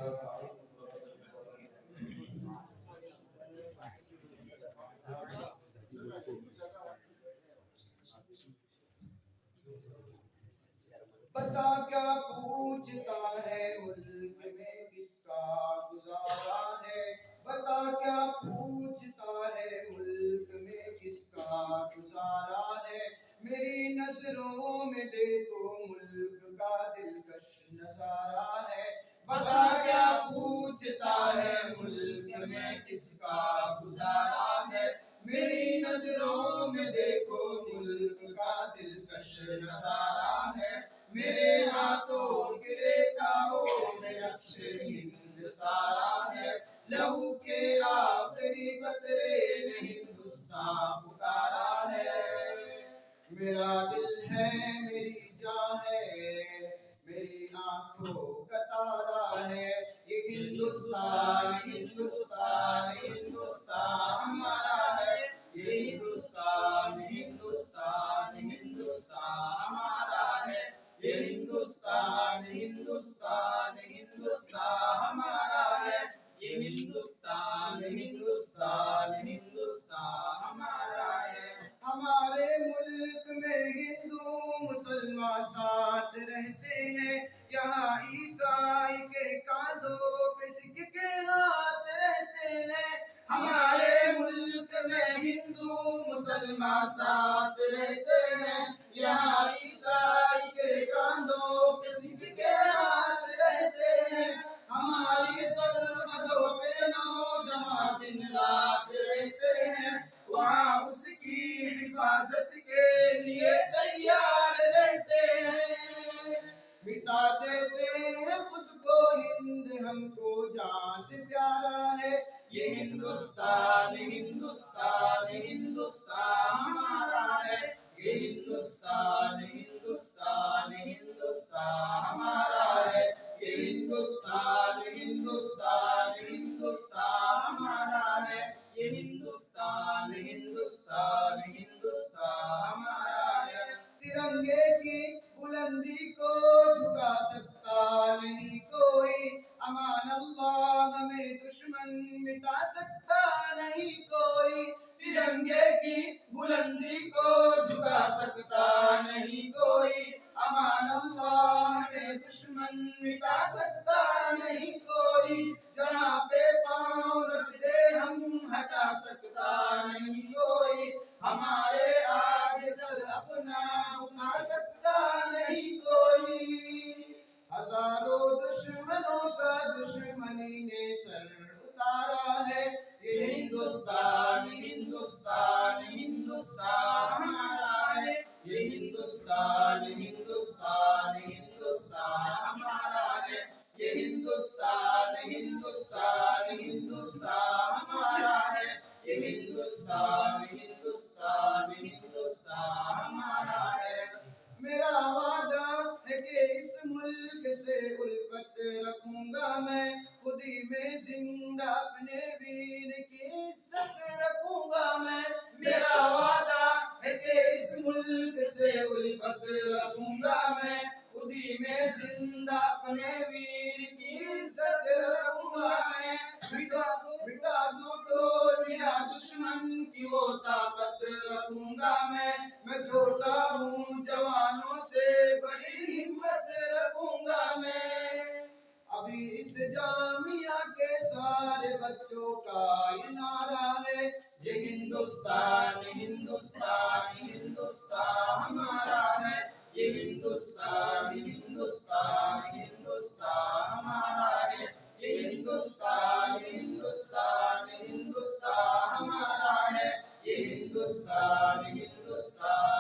बता क्या पूछता है मुल्क में किसका गुजारा है। बता क्या पूछता है मुल्क में किसका गुजारा है। मेरी नजरों में देखो मुल्क का दिलकश नजारा है। बता क्या पूछता है मुल्क में किसका गुजारा है। मेरी नजरों में देखो मुल्क का दिलकश नजारा है। मेरे हाथों के रेखाओं में नक्शे हिंद सारा है। लहू के आखिरी कतरे ने हिंदुस्तान पुकारा है। मेरा दिल है मेरी जान है मेरी आंखों का तारा है। ये हिंदुस्तान हिंदुस्तान हिंदुस्तान हमारा है। ये हिंदुस्तान हिंदुस्तान हिंदुस्तान हमारा है। ये हिंदुस्तान हिंदुस्तान हिंदुस्तान हमारा है। ये हिंदुस्तान हिंदुस्तान हिंदुस्तान हमारा है। हमारे मुल्क में हिंदू मुसलमान साथ रहते हैं। यहाँ ईसाई के कांधों पे सिख के हाथ रहते हैं। हमारे मुल्क में हिंदू मुसलमान साथ रहते हैं। यहाँ ईसाई के कांधों पे सिख के हाथ रहते हैं। हमारी सरहदों पे नौजवान दिन रात रहते हैं। वहाँ उसकी हिफाजत के लिए तैयार रहते हैं। मिटा देते हैं खुद को हिंद हमको जान से प्यारा है। ये हिंदुस्तान हिंदुस्तान हिंदुस्तान हमारा है। ये हिंदुस्तान हिंदुस्तान हिंदुस्तान हमारा है। ये हिंदुस्तान हिंदुस्तान हिंदुस्तान हमारा है। ये हिंदुस्तान हिंदुस्तान हिंदुस्तान हमारा है। तिरंगे की बुलंदी को झुका सकता नहीं कोई। अमान अल्लाह हमें दुश्मन मिटा सकता नहीं कोई। तिरंगे की बुलंदी को झुका सकता नहीं कोई। अमान अल्लाह हमें दुश्मन मिटा सकता नहीं कोई। जहाँ पे पाँव रख दे हम हटा सकता नहीं कोई। हमारे आगे सर अपना उठा सकता नहीं कोई। हजारों दुश्मनों का दुश्मनी ने सर उतारा है। ये हिंदुस्तान हिंदुस्तान हिंदुस्तान हमारा है। ये हिंदुस्तान हिंदुस्तान हिंदुस्तान हमारा है। ये हिंदुस्तान हिंदुस्तान हिंदुस्तान हमारा है। ये हिंदुस्तान हिंदुस्तान हिंदुस्तान हमारा है। मेरा वादा है कि इस मुल्क से उल्फत रखूंगा मैं। खुदी में जिंदा अपने वीर की इज्जत रखूंगा मैं। मेरा वादा है कि इस मुल्क से उल्फत रखूंगा मैं। खुदी में जिंदा अपने वीर की इज्जत रखूंगा मैं। मिटा दूं टोलियां दुश्मन की वो ताकत रखूंगा मैं। मैं छोटा हूँ जवानों से बड़ी हिम्मत रखूंगा मैं। अभी इस जामिया के सारे बच्चों का ये नारा है। ये हिंदुस्तान हिंदुस्तान हिंदुस्तान हमारा है। ये हिंदुस्तान हिंदुस्तान हिंदुस्तान हमारा है। ये हिंदुस्तान हिंदुस्तान हिंदुस्तान हमारा है। ये हिंदुस्तान हिंदुस्तान